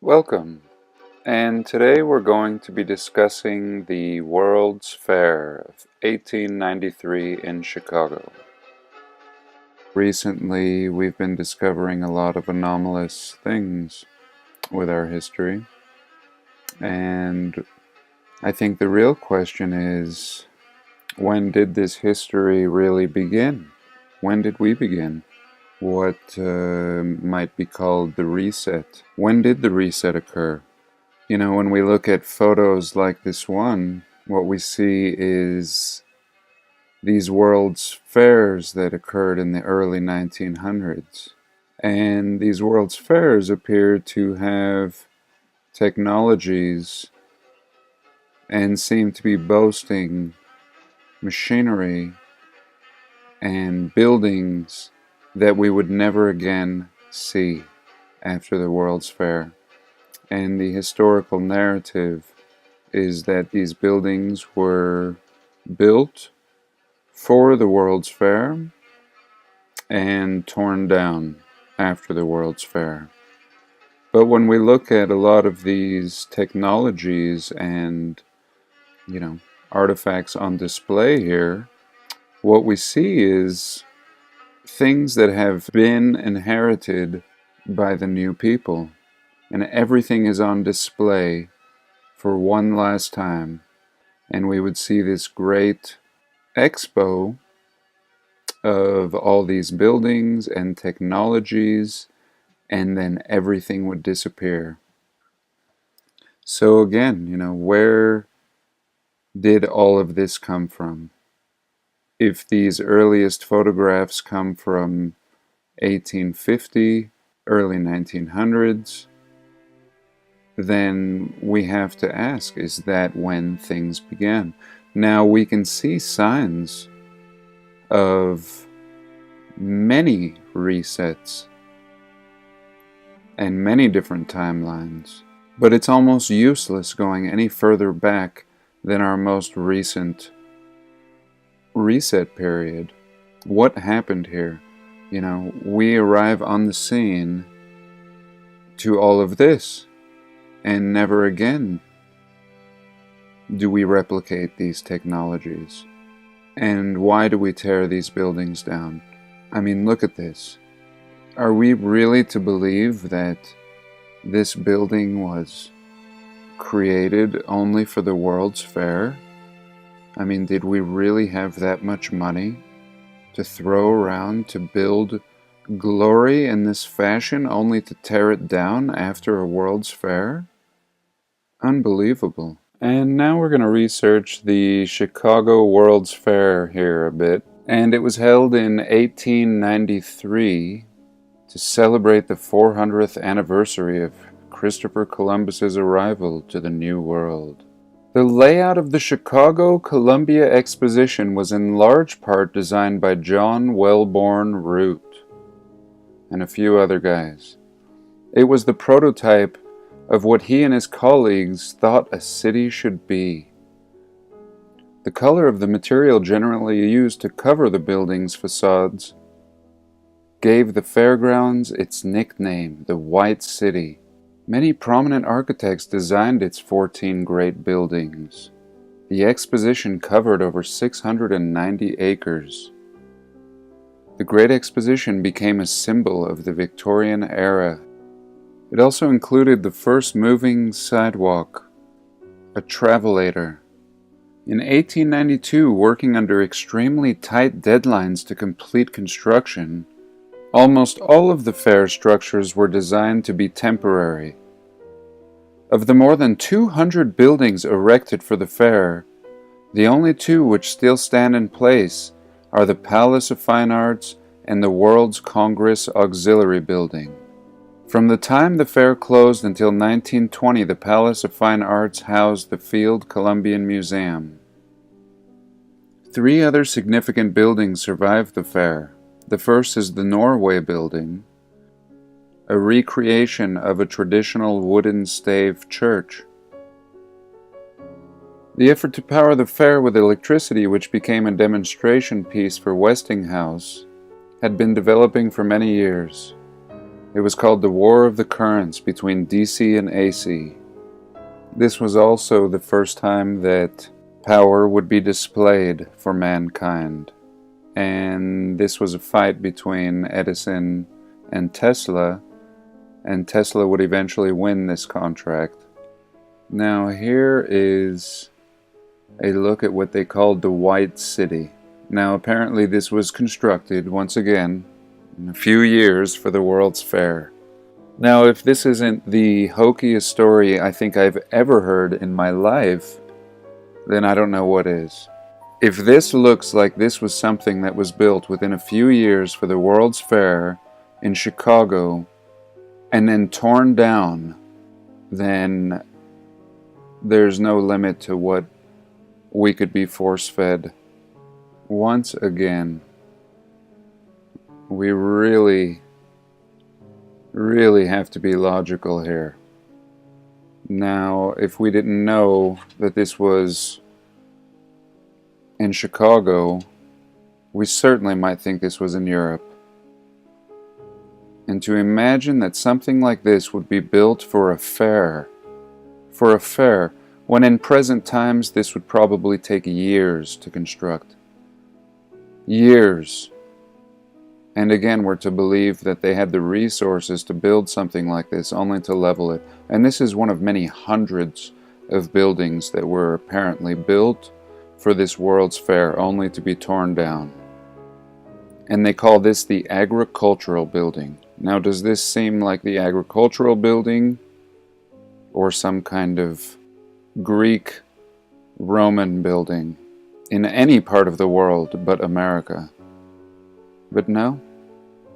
Welcome, and today we're going to be discussing the World's Fair of 1893 in Chicago. Recently, we've been discovering a lot of anomalous things with our history, and I think the real question is, when did this history really begin? When did we begin? What might be called the reset? When did the reset occur? You know, when we look at photos like this one, what we see is these World's Fairs that occurred in the early 1900s. And these World's Fairs appear to have technologies and seem to be boasting machinery and buildings that we would never again see after the World's Fair. And the historical narrative is that these buildings were built for the World's Fair and torn down after the World's Fair. But when we look at a lot of these technologies and, artifacts on display here, what we see is things that have been inherited by the new people. And everything is on display for one last time. And we would see this great expo of all these buildings and technologies, and then everything would disappear. So again, where did all of this come from? If these earliest photographs come from 1850, early 1900s, then we have to ask, is that when things began? Now we can see signs of many resets and many different timelines, but it's almost useless going any further back than our most recent reset period. What happened here? We arrive on the scene to all of this, and never again do we replicate these technologies. And why do we tear these buildings down? I mean, look at this. Are we really to believe that this building was created only for the World's Fair? I mean, did we really have that much money to throw around to build glory in this fashion only to tear it down after a World's Fair? Unbelievable. And now we're going to research the Chicago World's Fair here a bit. And it was held in 1893 to celebrate the 400th anniversary of Christopher Columbus's arrival to the New World. The layout of the Chicago Columbia Exposition was in large part designed by John Wellborn Root and a few other guys. It was the prototype of what he and his colleagues thought a city should be. The color of the material generally used to cover the building's facades gave the fairgrounds its nickname, the White City. Many prominent architects designed its 14 great buildings. The exposition covered over 690 acres. The Great Exposition became a symbol of the Victorian era. It also included the first moving sidewalk, a travelator. In 1892, working under extremely tight deadlines to complete construction, almost all of the fair structures were designed to be temporary. Of the more than 200 buildings erected for the fair, the only two which still stand in place are the Palace of Fine Arts and the World's Congress Auxiliary Building. From the time the fair closed until 1920, the Palace of Fine Arts housed the Field Columbian Museum. 3 other significant buildings survived the fair. The first is the Norway Building, a recreation of a traditional wooden stave church. The effort to power the fair with electricity, which became a demonstration piece for Westinghouse, had been developing for many years. It was called the War of the Currents between DC and AC. This was also the first time that power would be displayed for mankind. And this was a fight between Edison and Tesla would eventually win this contract. Now here is a look at what they called the White City. Now apparently this was constructed, once again, in a few years for the World's Fair. Now if this isn't the hokiest story I think I've ever heard in my life, then I don't know what is. If this looks like this was something that was built within a few years for the World's Fair in Chicago and then torn down, then there's no limit to what we could be force-fed. Once again, we really have to be logical here. Now, if we didn't know that this was in Chicago, we certainly might think this was in Europe. And to imagine that something like this would be built for a fair, when in present times this would probably take years to construct. Years. And again, we're to believe that they had the resources to build something like this, only to level it. And this is one of many hundreds of buildings that were apparently built for this World's Fair, only to be torn down. And they call this the agricultural building. Now, does this seem like the agricultural building or some kind of Greek Roman building in any part of the world but America? But no,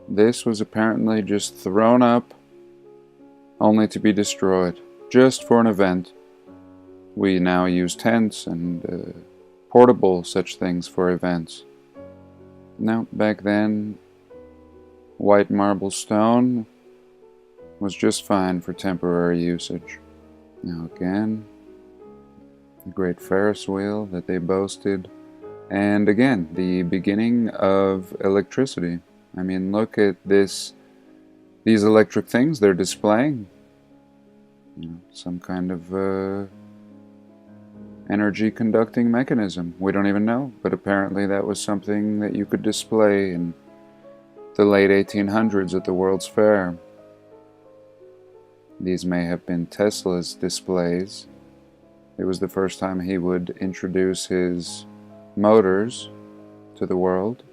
this was apparently just thrown up only to be destroyed, just for an event. We now use tents and portable such things for events. No, back then, white marble stone was just fine for temporary usage. Now again, the great Ferris wheel that they boasted. And again, the beginning of electricity. I mean, look at these electric things they're displaying. You know, some kind of energy conducting mechanism. We don't even know, but apparently that was something that you could display in the late 1800s at the World's Fair. These may have been Tesla's displays. It was the first time he would introduce his motors to the world.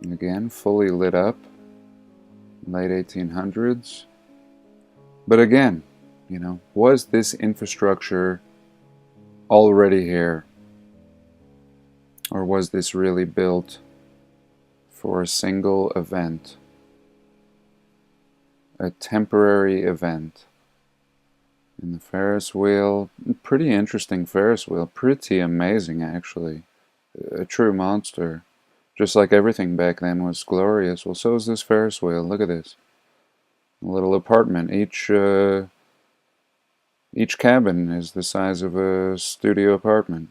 And again, fully lit up, late 1800s. But again, you know, was this infrastructure already here? Or was this really built for a single event? A temporary event. And the Ferris wheel, pretty interesting Ferris wheel, pretty amazing actually. A true monster. Just like everything back then was glorious. Well, so is this Ferris wheel. Look at this. A little apartment. Each cabin is the size of a studio apartment.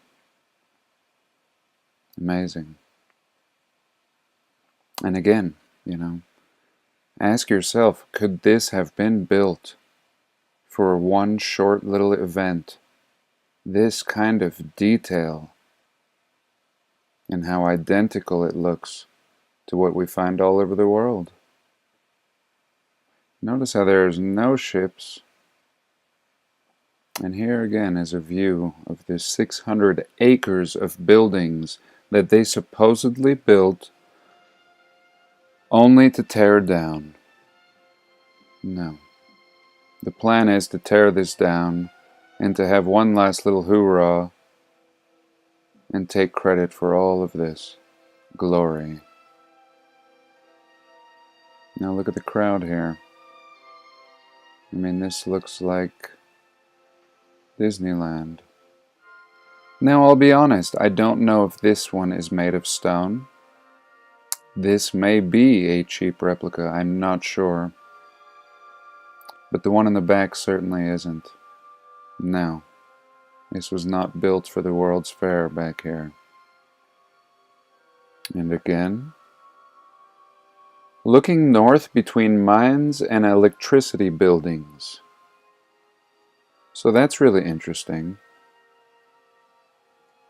Amazing. And again, you know, ask yourself, could this have been built for one short little event? This kind of detail and how identical it looks to what we find all over the world. Notice how there's no ships. And here again is a view of the 600 acres of buildings that they supposedly built only to tear down. No. The plan is to tear this down and to have one last little hoorah and take credit for all of this glory. Now look at the crowd here. I mean, this looks like Disneyland. Now I'll be honest, I don't know if this one is made of stone. This may be a cheap replica, I'm not sure. But the one in the back certainly isn't. No. This was not built for the World's Fair back here. And again, looking north between mines and electricity buildings. So that's really interesting.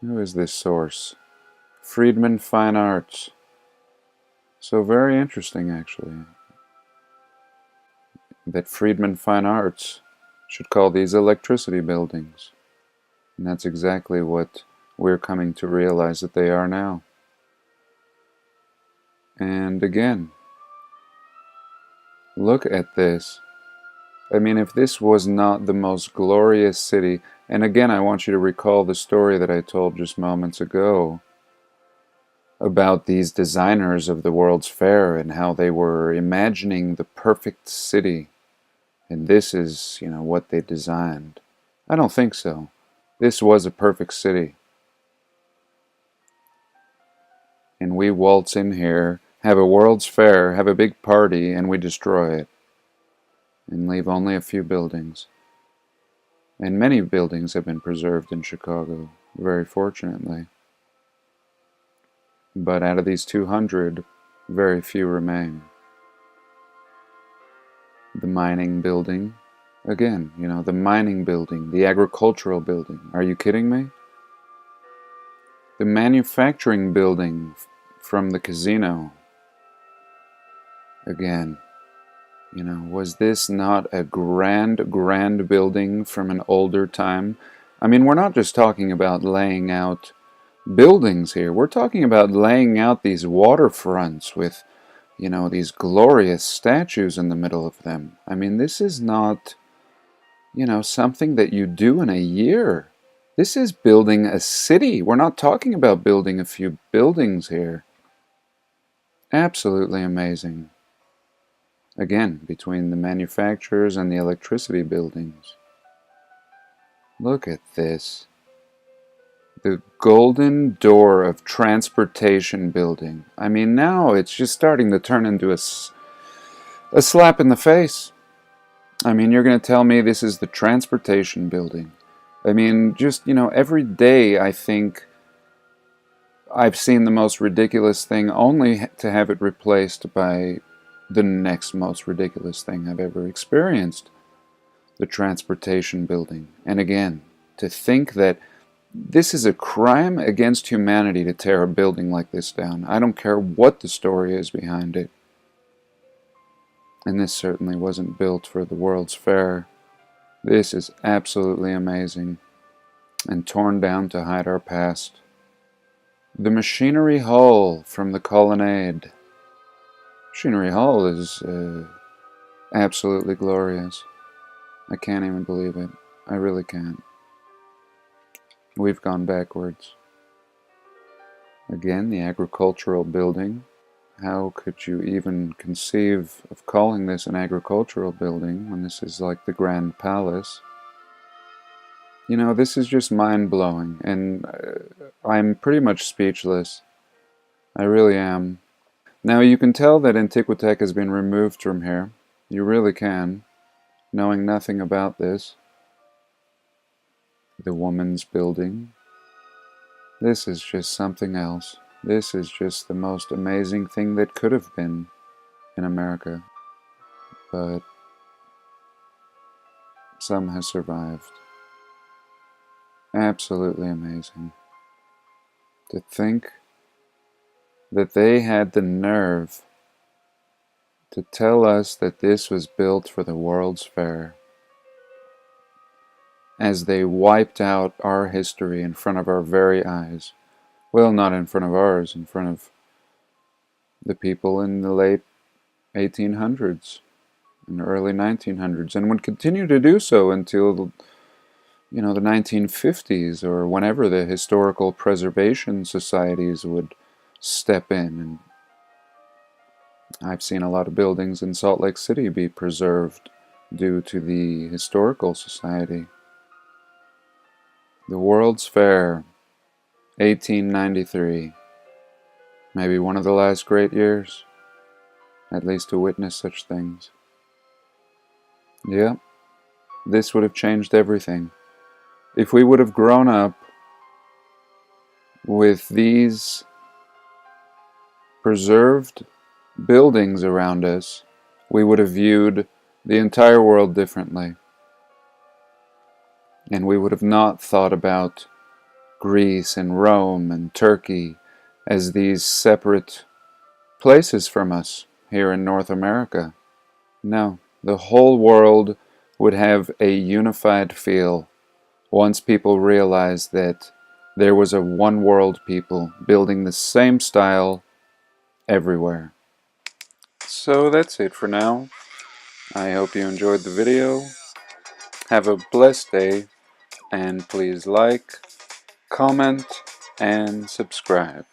Who is this source? Friedman Fine Arts. So very interesting, actually, that Friedman Fine Arts should call these electricity buildings. And that's exactly what we're coming to realize that they are now. And again, look at this. I mean, if this was not the most glorious city, and again, I want you to recall the story that I told just moments ago about these designers of the World's Fair and how they were imagining the perfect city. And this is, what they designed. I don't think so. This was a perfect city. And we waltz in here, have a World's Fair, have a big party, and we destroy it. And leave only a few buildings. And many buildings have been preserved in Chicago, very fortunately. But out of these 200, very few remain. The mining building, again, the mining building, the agricultural building. Are you kidding me? The manufacturing building from the casino. Again, was this not a grand, grand building from an older time? I mean, we're not just talking about laying out buildings here. We're talking about laying out these waterfronts with, these glorious statues in the middle of them. I mean, this is not, something that you do in a year. This is building a city. We're not talking about building a few buildings here. Absolutely amazing. Again, between the manufacturers and the electricity buildings. Look at this. The Golden Door of Transportation Building. I mean, now it's just starting to turn into a slap in the face. I mean, you're going to tell me this is the Transportation Building. I mean, just, every day I think I've seen the most ridiculous thing only to have it replaced by the next most ridiculous thing I've ever experienced. The Transportation Building. And again, to think that this is a crime against humanity to tear a building like this down. I don't care what the story is behind it. And this certainly wasn't built for the World's Fair. This is absolutely amazing. And torn down to hide our past. The Machinery Hall from the Colonnade. Machinery Hall is absolutely glorious. I can't even believe it. I really can't. We've gone backwards. Again, the agricultural building. How could you even conceive of calling this an agricultural building when this is like the Grand Palace? This is just mind-blowing, and I'm pretty much speechless. I really am. Now, you can tell that Antiquitech has been removed from here. You really can, knowing nothing about this. The Woman's Building. This is just something else. This is just the most amazing thing that could have been in America. But some has survived. Absolutely amazing. To think that they had the nerve to tell us that this was built for the World's Fair, as they wiped out our history in front of our very eyes. Well, not in front of ours, in front of the people in the late 1800s and early 1900s, and would continue to do so until, the 1950s, or whenever the historical preservation societies would step in. And I've seen a lot of buildings in Salt Lake City be preserved due to the Historical Society. The World's Fair, 1893. Maybe one of the last great years, at least to witness such things. Yeah, this would have changed everything. If we would have grown up with these preserved buildings around us, we would have viewed the entire world differently. And we would have not thought about Greece and Rome and Turkey as these separate places from us here in North America. No, the whole world would have a unified feel once people realized that there was a one world people building the same style everywhere. So that's it for now. I hope you enjoyed the video. Have a blessed day, and please like, comment, and subscribe.